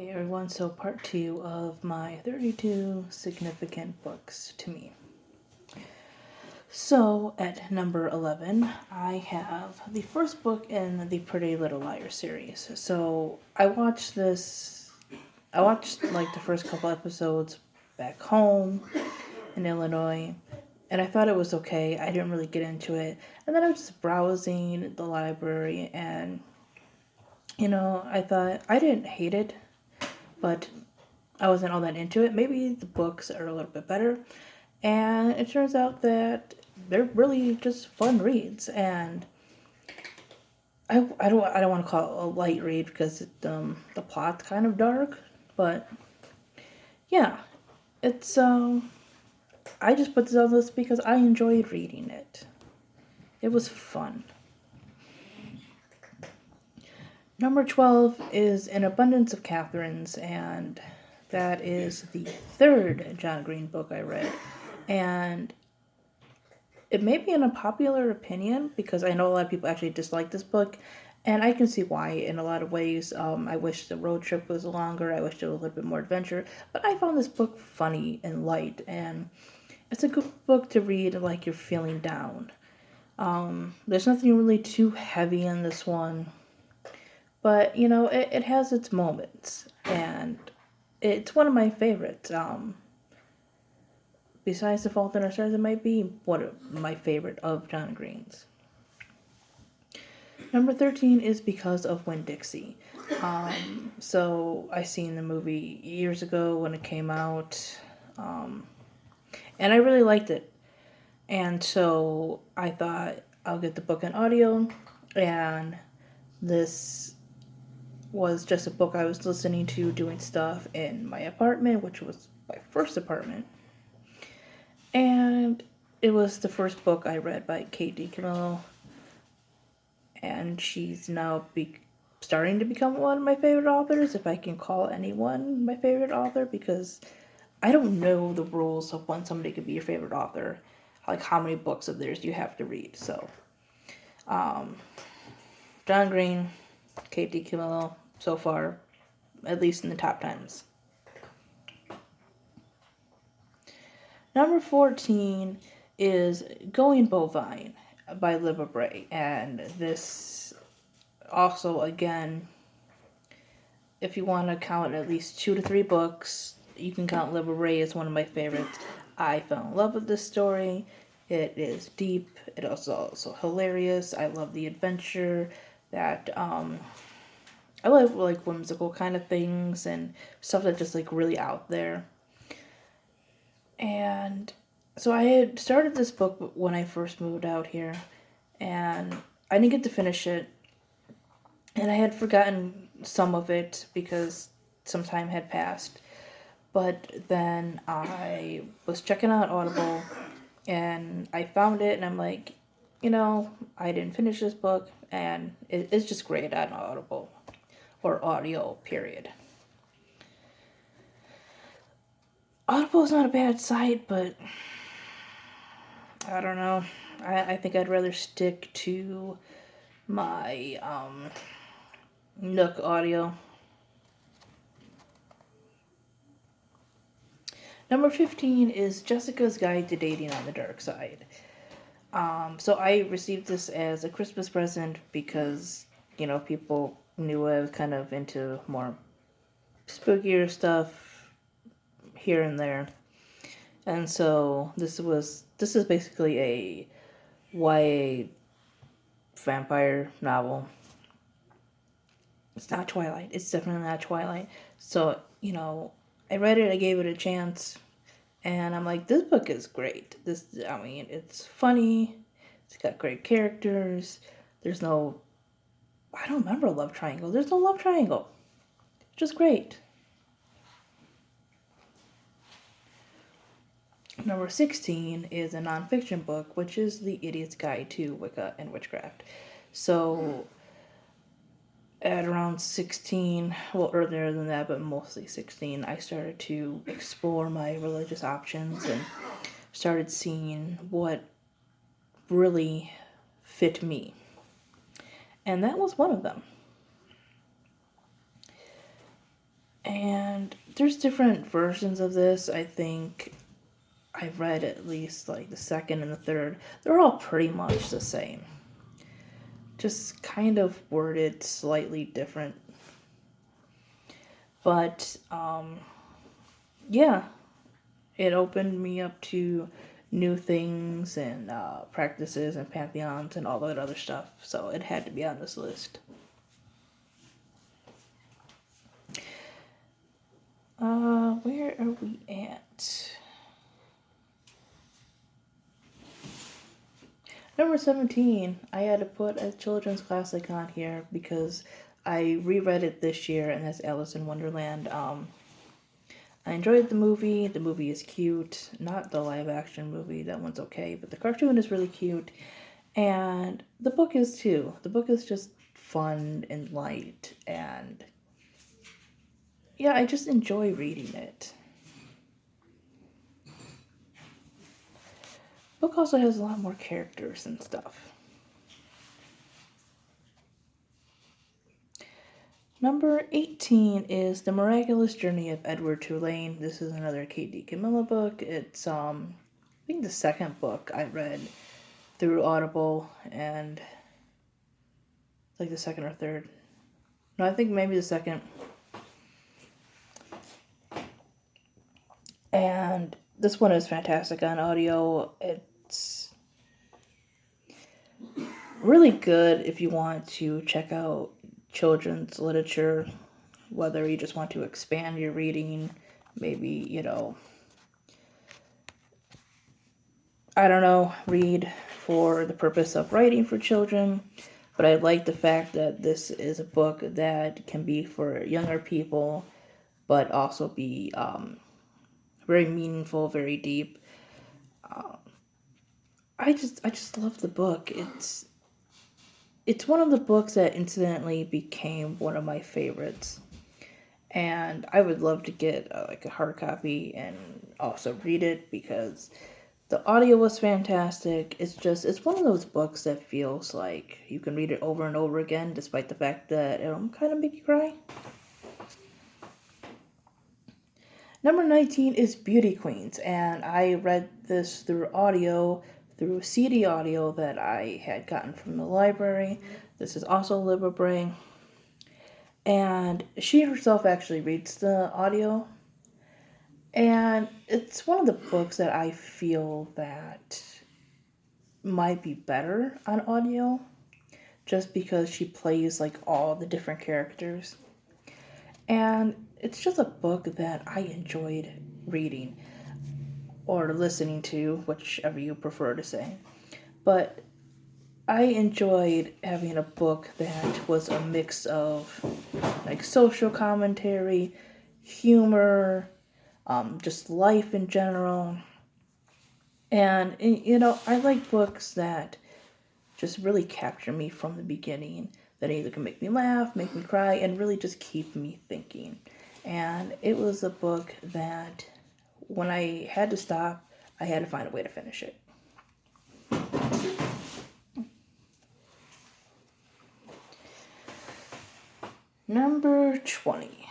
Hey everyone, so part two of my 32 significant books to me. So at number 11, I have the first book in the Pretty Little Liars series. So I watched like the first couple episodes back home in Illinois, and I thought it was okay. I didn't really get into it. And then I was just browsing the library, and I thought I didn't hate it, but I wasn't all that into it. Maybe the books are a little bit better. And it turns out that they're really just fun reads. And I don't want to call it a light read because the plot's kind of dark. But yeah, it's I just put this on this because I enjoyed reading it. It was fun. Number 12 is An Abundance of Catherines, and that is the third John Green book I read. And it may be an unpopular opinion because I know a lot of people actually dislike this book, and I can see why in a lot of ways. I wish the road trip was longer. I wish there was a little bit more adventure, but I found this book funny and light, and it's a good book to read like you're feeling down. There's nothing really too heavy in this one, but it has its moments, and it's one of my favorites. Besides The Fault in Our Stars, it might be one of my favorite of John Green's. Number 13 is Because of Winn-Dixie. So I seen the movie years ago when it came out, and I really liked it. And so I thought I'll get the book in audio, and this was just a book I was listening to doing stuff in my apartment, which was my first apartment. And it was the first book I read by Kate DiCamillo, and she's now starting to become one of my favorite authors, if I can call anyone my favorite author, because I don't know the rules of when somebody could be your favorite author, like how many books of theirs you have to read. So, John Green, Kate DiCamillo, so far, at least in the top 10s. Number 14 is Going Bovine by Libba Bray, and this also, again, if you want to count at least 2 to 3 books, you can count Libba Bray as one of my favorites. I fell in love with this story. It is deep. It is also hilarious. I love the adventure. That I love like whimsical kind of things and stuff that's just like really out there. And so I had started this book when I first moved out here, and I didn't get to finish it, and I had forgotten some of it because some time had passed. But then I was checking out Audible, and I found it, and I'm like, I didn't finish this book, and it's just great on Audible, or audio, period. Audible is not a bad site, but I don't know. I think I'd rather stick to my Nook audio. Number 15 is Jessica's Guide to Dating on the Dark Side. So I received this as a Christmas present because, people knew I was kind of into more spookier stuff here and there. And so this is basically a YA vampire novel. It's not Twilight. It's definitely not Twilight. So, I read it, I gave it a chance, and I'm like, this book is great. It's funny. It's got great characters. I don't remember a love triangle. There's no love triangle. It's just great. Number 16 is a nonfiction book, which is The Idiot's Guide to Wicca and Witchcraft. So, at around 16, well, earlier than that, but mostly 16, I started to explore my religious options and started seeing what really fit me. And that was one of them. And there's different versions of this. I think I've read at least like the second and the third. They're all pretty much the same. Just kind of worded slightly different. But yeah, it opened me up to new things and practices and pantheons and all that other stuff. So it had to be on this list. Where are we at? Number 17, I had to put a children's classic on here because I reread it this year, and that's Alice in Wonderland. I enjoyed the movie. The movie is cute. Not the live action movie, that one's okay, but the cartoon is really cute. And the book is too. The book is just fun and light, and yeah, I just enjoy reading it. The book also has a lot more characters and stuff. Number 18 is The Miraculous Journey of Edward Tulane. This is another K.D. Camilla book. It's, I think the second book I read through Audible, and like the second or third. No, I think maybe the second. And this one is fantastic on audio. It's really good if you want to check out children's literature, whether you just want to expand your reading, maybe, I don't know, read for the purpose of writing for children. But I like the fact that this is a book that can be for younger people, but also be very meaningful, very deep. I just love the book. It's one of the books that incidentally became one of my favorites, and I would love to get like a hard copy and also read it because the audio was fantastic. It's one of those books that feels like you can read it over and over again, despite the fact that it'll kind of make you cry. Number 19 is Beauty Queens, and I read this through CD audio that I had gotten from the library. This is also Libra and she herself actually reads the audio. And it's one of the books that I feel that might be better on audio, just because she plays like all the different characters. And it's just a book that I enjoyed reading or listening to, whichever you prefer to say. But I enjoyed having a book that was a mix of like social commentary, humor, just life in general. And, I like books that just really capture me from the beginning, that either can make me laugh, make me cry, and really just keep me thinking. And it was a book that when I had to stop, I had to find a way to finish it. Number 20.